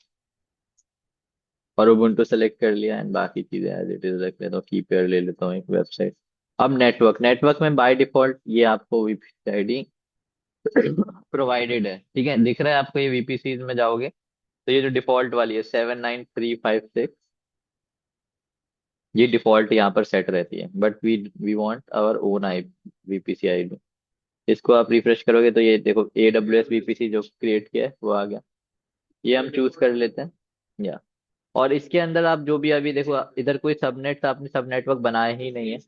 और उबुंटू सेलेक्ट कर लिया एंड बाकी चीजें एज इट इज रख लेता हूँ। कीपैड ले लेता हूँ एक वेबसाइट। अब नेटवर्क नेटवर्क में बाय डिफॉल्ट ये आपको वीपीसी आईडी प्रोवाइडेड है। ठीक है, दिख रहा है आपको? ये वीपीसी में जाओगे तो ये जो डिफॉल्ट वाली है 79356, ये डिफॉल्ट यहाँ पर सेट रहती है। But we want our own I VPC ID. इसको आप रिफ्रेश करोगे तो ये देखो AWS वीपीसी जो क्रिएट किया है वो आ गया। ये हम चूज कर लेते हैं या। और इसके अंदर आप जो भी अभी देखो इधर कोई सबनेट, आपने सब नेटवर्क बनाया ही नहीं है,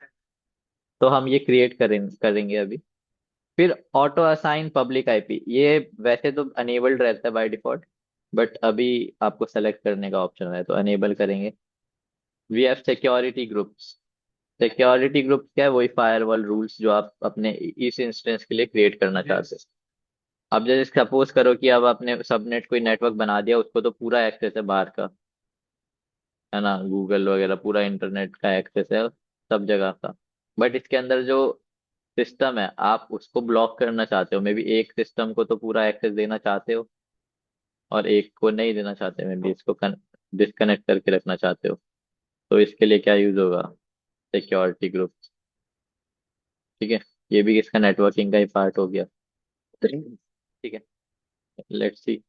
तो हम ये क्रिएट करेंगे अभी। फिर ऑटो असाइन पब्लिक आईपी, ये वैसे तो अनेबल्ड रहता है बाय डिफॉल्ट, बट अभी आपको सेलेक्ट करने का ऑप्शन है तो अनेबल करेंगे। We have security groups. Security group क्या है? वही फायरवॉल रूल्स जो आप अपने इस इंस्टेंस के लिए क्रिएट करना चाहते हैं। अब जैसे सपोज करो कि अब आपने सबनेट कोई नेटवर्क बना दिया, उसको तो पूरा एक्सेस है बाहर का, है ना, गूगल वगैरह पूरा इंटरनेट का एक्सेस है सब जगह का। बट इसके अंदर जो सिस्टम है आप उसको ब्लॉक करना चाहते हो। मे बी एक सिस्टम को तो पूरा एक्सेस देना चाहते हो और एक को नहीं देना चाहते, मे बी इसको डिस्कनेक्ट करके रखना चाहते हो। तो इसके लिए क्या यूज होगा? Security group. ठीक है, ये भी इसका नेटवर्किंग का ही पार्ट हो गया। ठीक है, लेट्स सी।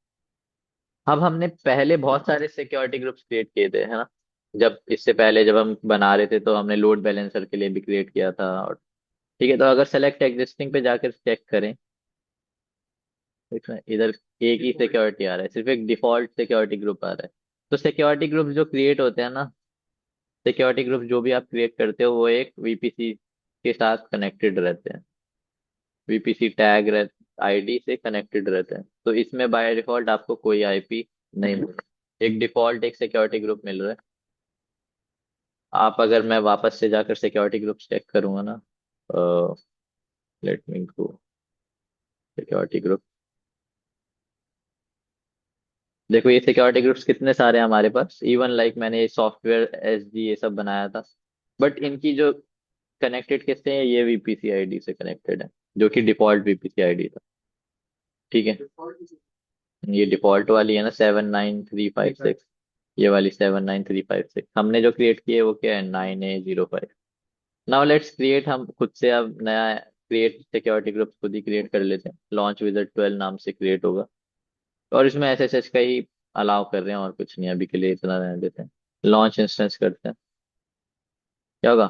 अब हमने पहले बहुत सारे सिक्योरिटी ग्रुप्स क्रिएट किए थे, है ना? जब इससे पहले जब हम बना रहे थे तो हमने लोड बैलेंसर के लिए भी क्रिएट किया था। और ठीक है, तो अगर सेलेक्ट एग्जिस्टिंग पे जाकर चेक करें, देखना इधर एक ही सिक्योरिटी आ रहा है, सिर्फ एक डिफॉल्ट सिक्योरिटी ग्रुप आ रहा है। तो सिक्योरिटी ग्रुप जो क्रिएट होते हैं ना, सिक्योरिटी ग्रुप जो भी आप क्रिएट करते हो वो एक वीपीसी के साथ कनेक्टेड रहते हैं। वीपीसी टैग आईडी से कनेक्टेड रहते हैं। तो इसमें बाय डिफॉल्ट आपको कोई आईपी नहीं मिल रहा, एक डिफॉल्ट एक सिक्योरिटी ग्रुप मिल रहा है। आप अगर मैं वापस से जाकर सिक्योरिटी ग्रुप चेक करूंगा ना, लेट मी गो सिक्योरिटी ग्रुप। देखो ये सिक्योरिटी ग्रुप्स कितने सारे हैं हमारे पास। इवन लाइक मैंने ये सॉफ्टवेयर एसडी ये सब बनाया था, बट इनकी जो कनेक्टेड किससे है? ये वीपीसी आईडी से कनेक्टेड है, जो कि डिफॉल्ट वीपीसी आईडी था। ठीक है, ये डिफॉल्ट वाली है ना 79356, ये वाली 79356। हमने जो क्रिएट की है वो क्या है? 9A05। नाउ लेट्स क्रिएट, हम खुद से अब नया क्रिएट सिक्योरिटी ग्रुप खुद ही क्रिएट कर लेते हैं। लॉन्च विजर्ड 12 नाम से क्रिएट होगा। और इसमें SSH का ही अलाउ कर रहे हैं और कुछ नहीं, अभी के लिए इतना रहने देते हैं। लॉन्च इंस्टेंस करते हैं, क्या होगा?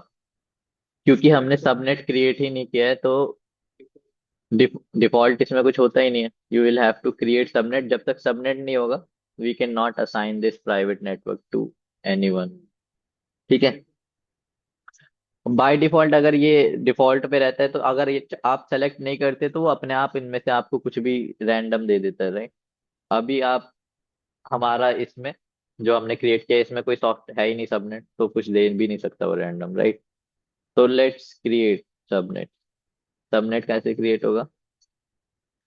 क्योंकि हमने सबनेट क्रिएट ही नहीं किया है तो डिफॉल्ट इसमें कुछ होता ही नहीं है। You will have to create subnet. जब तक सबनेट नहीं होगा we can not assign this private network to anyone. ठीक है, बाय डिफॉल्ट अगर ये डिफॉल्ट पे रहता है तो अगर ये आप सेलेक्ट नहीं करते तो वो अपने आप इनमें से आपको कुछ भी रैंडम दे देता है, राइट? अभी आप हमारा इसमें जो हमने क्रिएट किया है, इसमें कोई सॉफ्ट है ही नहीं सबनेट, तो कुछ दे भी नहीं सकता वो रैंडम, राइट? तो लेट्स क्रिएट सबनेट। सबनेट कैसे क्रिएट होगा?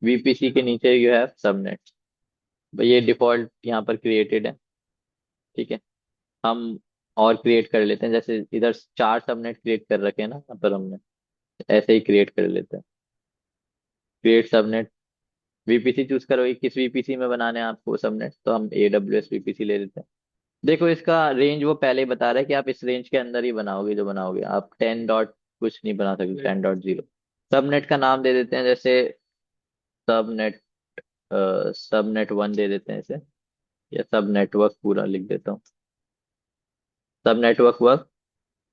वीपीसी के नीचे यू हैव सबनेट। ये डिफॉल्ट यहाँ पर क्रिएटेड है। ठीक है, हम और क्रिएट कर लेते हैं। जैसे इधर 4 सबनेट क्रिएट कर रखे हैं ना यहाँ पर हमने, ऐसे ही क्रिएट कर लेते हैं। क्रिएट सबनेट, वीपीसी चूज करो कि किस वीपीसी में बनाने हैं आपको सबनेट, तो हम AWS वीपीसी ले लेते हैं। देखो इसका रेंज वो पहले ही बता रहा है कि आप इस रेंज के अंदर ही बनाओगे, जो बनाओगे आप 10 डॉट कुछ नहीं बना सकते, 10.0। सबनेट का नाम दे देते हैं, जैसे सबनेट सबनेट 1 दे देते हैं इसे, या सब नेटवर्क पूरा लिख देता हूँ। सब network work.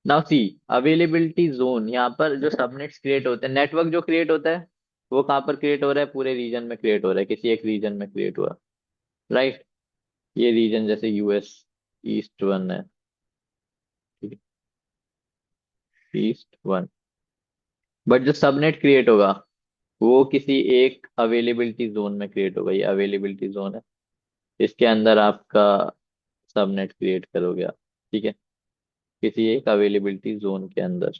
Now see, availability zone, यहाँ पर जो सबनेट्स क्रिएट होते हैं, नेटवर्क जो क्रिएट होता है वो कहाँ पर क्रिएट हो रहा है? पूरे रीजन में क्रिएट हो रहा है, किसी एक रीजन में क्रिएट हुआ, राइट। ये रीजन जैसे यूएस ईस्ट वन है, ठीक है, ईस्ट वन। बट जो सबनेट क्रिएट होगा वो किसी एक अवेलेबिलिटी जोन में क्रिएट होगा, ये अवेलेबिलिटी जोन है, इसके अंदर आपका सबनेट क्रिएट करोगे आप, ठीक है, किसी एक अवेलेबिलिटी जोन के अंदर।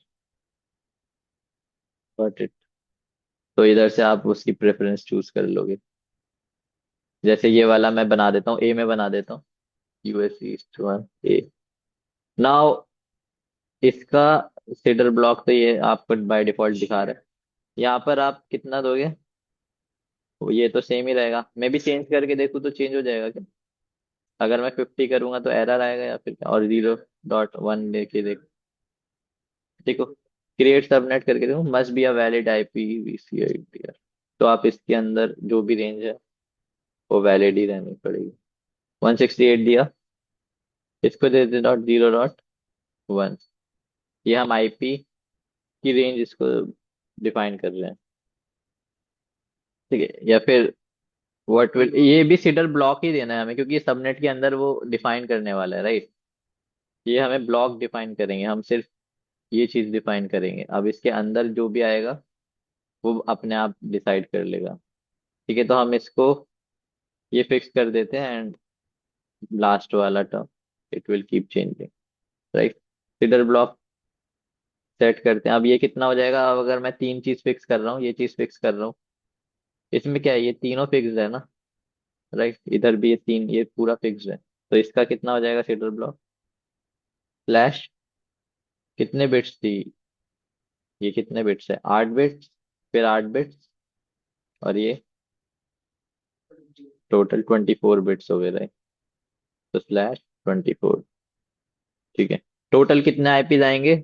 बट इट, तो इधर से आप उसकी प्रेफरेंस चूज कर लोगे। जैसे ये वाला मैं बना देता हूँ, ए में बना देता हूँ, यूएस ईस्ट वन ए। नाउ इसका सीडर ब्लॉक तो ये आपको बाय डिफॉल्ट दिखा रहा है। यहाँ पर आप कितना दोगे? ये तो सेम ही रहेगा, मैं भी चेंज करके देखूँ तो चेंज हो जाएगा क्या? अगर मैं 50 करूंगा तो एरर आएगा या फिर क्या? और 0.1 लेके देख, देखो, क्रिएट सबनेट करके देखो, must be a valid IP VCID. तो आप इसके अंदर जो भी रेंज है वो वैलिड ही रहनी पड़ेगी। 168 दिया, इसको दे दे .0.1। ये हम आईपी की रेंज इसको डिफाइन कर रहे हैं, ठीक है। या फिर व्हाट विल, ये भी सीडर ब्लॉक ही देना है हमें, क्योंकि सबनेट के अंदर वो डिफाइन करने वाला है, राइट। ये हमें ब्लॉक डिफाइन करेंगे, हम सिर्फ ये चीज डिफाइन करेंगे, अब इसके अंदर जो भी आएगा वो अपने आप डिसाइड कर लेगा, ठीक है। तो हम इसको ये फिक्स कर देते हैं, एंड लास्ट वाला term it will keep changing, right. Cedar block set करते हैं। अब ये कितना हो जाएगा? अब अगर मैं तीन चीज फिक्स कर रहा हूँ, ये चीज फिक्स कर रहा हूँ, इसमें क्या है, ये तीनों फिक्स है ना, राइट। इधर भी ये तीन, ये पूरा फिक्स है, तो इसका कितना हो जाएगा सीडर ब्लॉक फ्लैश? कितने बिट्स थी? ये कितने बिट्स है? 8 बिट्स, फिर 8 बिट्स, और ये टोटल 24 बिट्स हो गए, राइट। तो /24, ठीक है। टोटल कितने आईपीज आएंगे?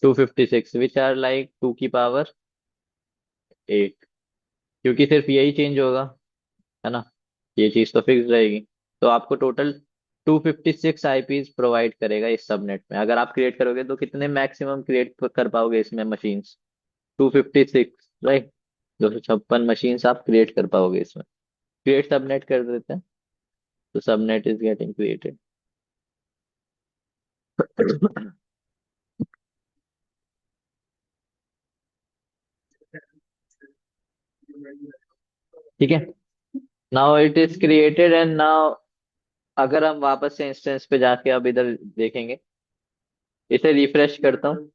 256, विच आर लाइक 2 की पावर 8, क्योंकि सिर्फ यही चेंज होगा, है ना, ये चीज तो फिक्स रहेगी। तो आपको टोटल 256 आईपीज प्रोवाइड करेगा इस सबनेट में। अगर आप क्रिएट करोगे तो कितने मैक्सिमम क्रिएट कर पाओगे इसमें मशीन्स? 256, राइट। 256 मशीन्स आप क्रिएट कर पाओगे इसमें। क्रिएट सबनेट कर देते हैं, तो सबनेट इज गेटिंग क्रिएटेड। ठीक है, now it is created, and now अगर हम वापस से इंस्टेंस पे जाके अब इधर देखेंगे, इसे रिफ्रेश करता हूँ,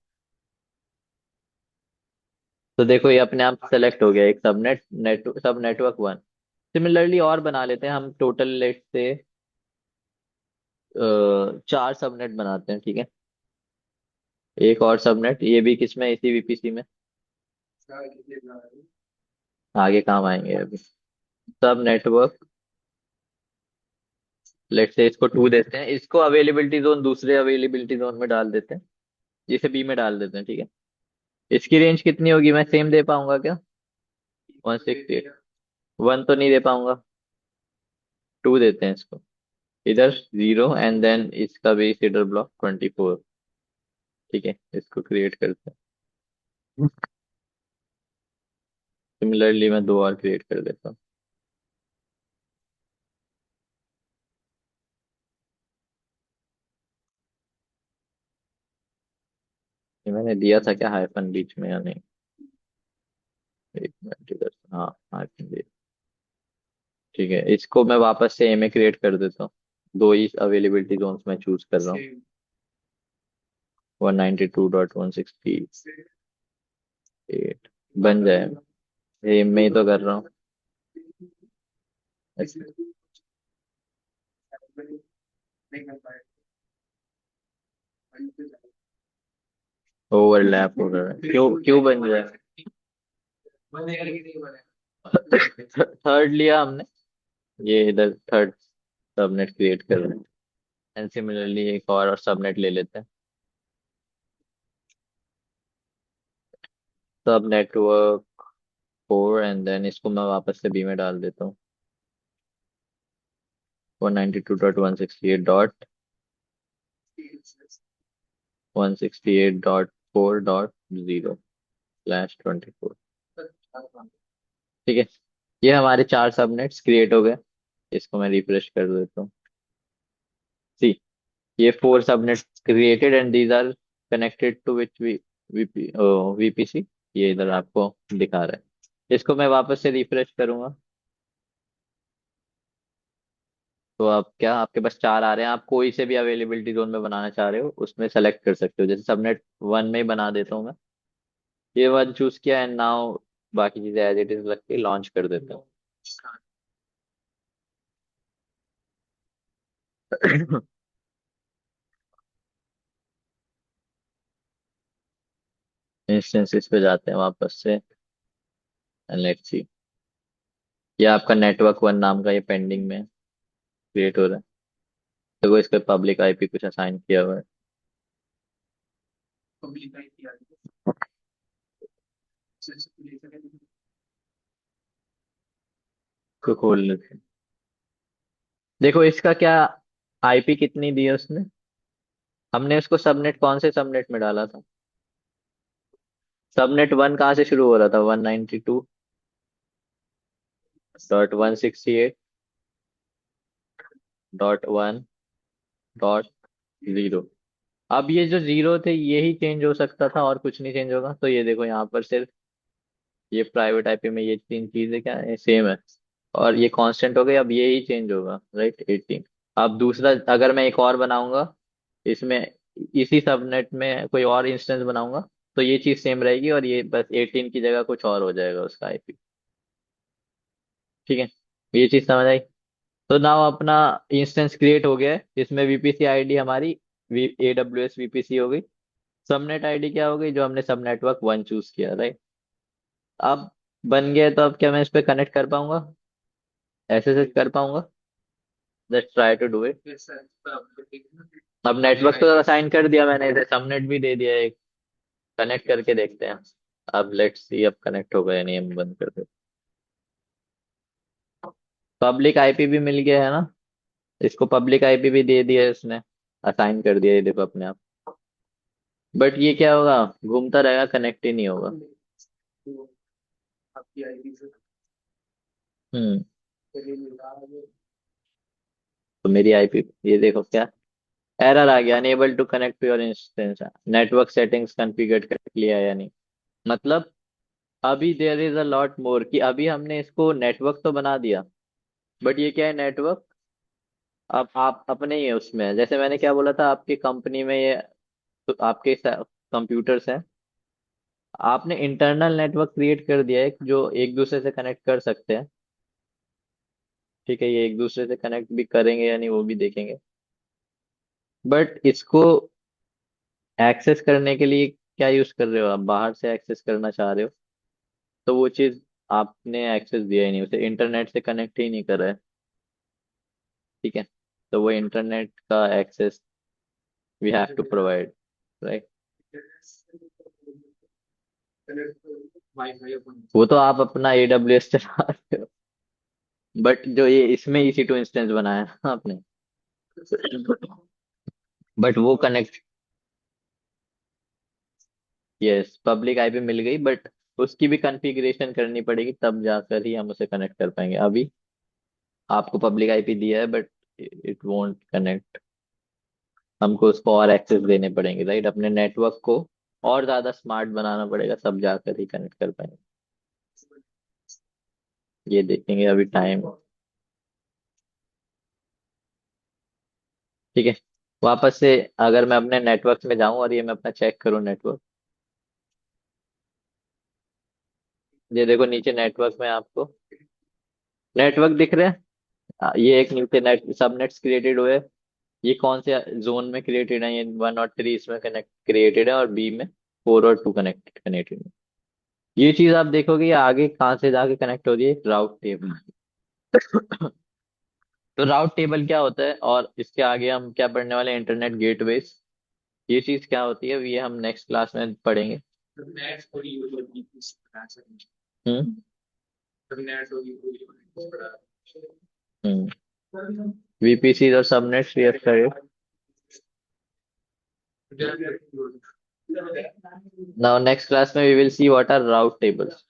तो देखो ये अपने आप सेलेक्ट हो गया एक सब नेटवर्क वन। सिमिलरली और बना लेते हैं हम, टोटल लेट से 4 सबनेट बनाते हैं, ठीक है। एक और सबनेट, ये भी किसमें? इसी वीपीसी में, आगे काम आएंगे अभी। सब नेटवर्क, लेट से इसको 2 देते हैं, इसको अवेलेबिलिटी जोन दूसरे अवेलेबिलिटी जोन में डाल देते हैं, इसे बी में डाल देते हैं, ठीक है। इसकी रेंज कितनी होगी? मैं सेम दे पाऊंगा क्या? 168, 1 तो नहीं दे पाऊंगा, 2 देते हैं इसको, इधर 0, एंड देन इसका भी सीडर ब्लॉक 24, ठीक है। इसको क्रिएट करते हैं। सिमिलरली मैं 2 और क्रिएट कर देता हूँ। ये मैंने दिया था क्या हाइफन बीच में या नहीं? एक मिनट, इधर हाँ, हाइफन दिया, ठीक है। इसको मैं वापस से ए में क्रिएट कर देता हूँ, 2 ही अवेलेबिलिटी जोन्स मैं चूज कर रहा हूँ, 192.168 बन जाए। ए में ही तो कर रहा हूँ। ओवरलैप हो रहा है, क्यों क्यों बन जाए? थर्ड लिया हमने, ये इधर थर्ड सबनेट क्रिएट कर रहे हैं, एंड सिमिलरली एक और सबनेट ले लेते हैं, सब नेटवर्क 4, एंड देन इसको मैं वापस से बी में डाल देता हूँ, 192.168 168.4.0/24। ठीक है, ये हमारे 4 सबनेट्स क्रिएट हो गए। इसको मैं रिफ्रेश कर देता हूँ। सी, ये 4 subnets created and these are connected to which VPC. ये इधर आपको दिखा रहा है। इसको मैं वापस से रिफ्रेश करूंगा तो आप क्या, आपके पास 4 आ रहे हैं। आप कोई से भी अवेलेबिलिटी जोन में बनाना चाह रहे हो उसमें सेलेक्ट कर सकते हो। जैसे सबनेट 1 में ही बना देता हूँ मैं। ये 1 चूज किया एंड नाउ बाकी चीजें एज इट इज रख के लॉन्च कर देता हूँ। इंस्टेंसेस पे जाते हैं वापस से, लेट्स सी। ये आपका नेटवर्क 1 नाम का ये पेंडिंग में क्रिएट हो रहा है। देखो इस पे पब्लिक आईपी कुछ असाइन किया हुआ है। तो खोल लेते हैं। देखो इसका क्या आईपी कितनी दी है उसने। हमने उसको सबनेट कौन से सबनेट में डाला था। सबनेट 1 कहाँ से शुरू हो रहा था, 192.168.1.0। अब ये जो 0 थे यही चेंज हो सकता था और कुछ नहीं चेंज होगा। तो ये देखो यहाँ पर सिर्फ ये प्राइवेट आईपी में ये 3 चीजें क्या है, सेम है। और ये कांस्टेंट हो गई, अब ये ही चेंज होगा, राइट, 18। अब दूसरा अगर मैं एक और बनाऊंगा इसमें, इसी सबनेट में कोई और इंस्टेंस बनाऊंगा तो ये चीज सेम रहेगी और ये बस 18 की जगह कुछ और हो जाएगा उसका आईपी। ठीक है, ये चीज समझ आई। तो नाउ अपना इंस्टेंस क्रिएट हो गया है। इसमें वीपीसी आईडी हमारी AWS वीपीसी हो गई। सबनेट आईडी क्या हो गई, जो हमने सब नेटवर्क 1 चूज किया, राइट। अब बन गया है, तो अब क्या मैं इस पे कनेक्ट कर पाऊंगा, ऐसे कर पाऊंगा। Let's try to do it. अब नेटवर्क तो असाइन कर दिया मैंने, इसे सबनेट भी दे दिया एक। कनेक्ट करके देखते हैं। अब लेट्स सी अब कनेक्ट होगा या नहीं, हम बंद कर दे। पब्लिक आईपी भी मिल गया है ना, इसको पब्लिक आईपी भी दे दिया है इसने, असाइन कर दिया, ये देखो अपने आप। बट ये क्या होगा, घूमता रहेगा, कनेक्ट ही नहीं होगा। हम्म। तो मेरी आईपी ये देखो क्या एरर आ गया, unable to connect to your instance. Network settings configure कर लिया या नहीं। मतलब अभी there is a lot more, कि अभी हमने इसको नेटवर्क तो बना दिया, बट ये क्या है, नेटवर्क अब आप अपने ही है उसमें। जैसे मैंने क्या बोला था, आपकी कंपनी में ये तो आपके कंप्यूटर्स हैं, आपने इंटरनल नेटवर्क क्रिएट कर दिया है जो एक दूसरे से कनेक्ट कर सकते हैं। ठीक है, ये एक दूसरे से कनेक्ट भी करेंगे या नहीं वो भी देखेंगे। बट इसको एक्सेस करने के लिए क्या यूज कर रहे हो आप, बाहर से एक्सेस करना चाह रहे हो तो वो चीज आपने एक्सेस दिया ही नहीं, उसे इंटरनेट से कनेक्ट ही नहीं कर रहा है। ठीक है, तो वो इंटरनेट का access we have to provide, right. वो तो आप अपना AWS चला रहे हो, बट जो ये इसमें EC2 इंस्टेंस बनाया है ना आपने, बट वो कनेक्ट, यस पब्लिक आईपी मिल गई, बट उसकी भी कॉन्फ़िगरेशन करनी पड़ेगी, तब जाकर ही हम उसे कनेक्ट कर पाएंगे। अभी आपको पब्लिक आईपी दिया है बट इट वोंट कनेक्ट। हमको उसको और एक्सेस देने पड़ेंगे, राइट, अपने नेटवर्क को और ज्यादा स्मार्ट बनाना पड़ेगा, तब जाकर ही कनेक्ट कर पाएंगे। ये देखेंगे अभी टाइम। ठीक है, वापस से अगर मैं अपने नेटवर्क में जाऊं और ये मैं अपना चेक करूं नेटवर्क, ये देखो नीचे नेटवर्क में आपको नेटवर्क दिख रहे हैं। ये एक नीचे नेट सबनेट्स क्रिएटेड हुए। ये कौन से जोन में क्रिएटेड है, ये 1 और 3 इसमें कनेक्ट क्रिएटेड है और बी में 4 और 2 कनेक्टेड है। ये चीज आप देखोगे ये आगे कहाँ से जाके कनेक्ट हो रही है, राउट टेबल। तो राउट टेबल क्या होता है, और इसके आगे हम क्या पढ़ने वाले हैं, इंटरनेट गेटवेज। ये चीज क्या होती है ये हम नेक्स्ट क्लास में पढ़ेंगे। हम्म। हम्म। वीपीसी और subnets, yes correct. Now next class में we will see what are route tables.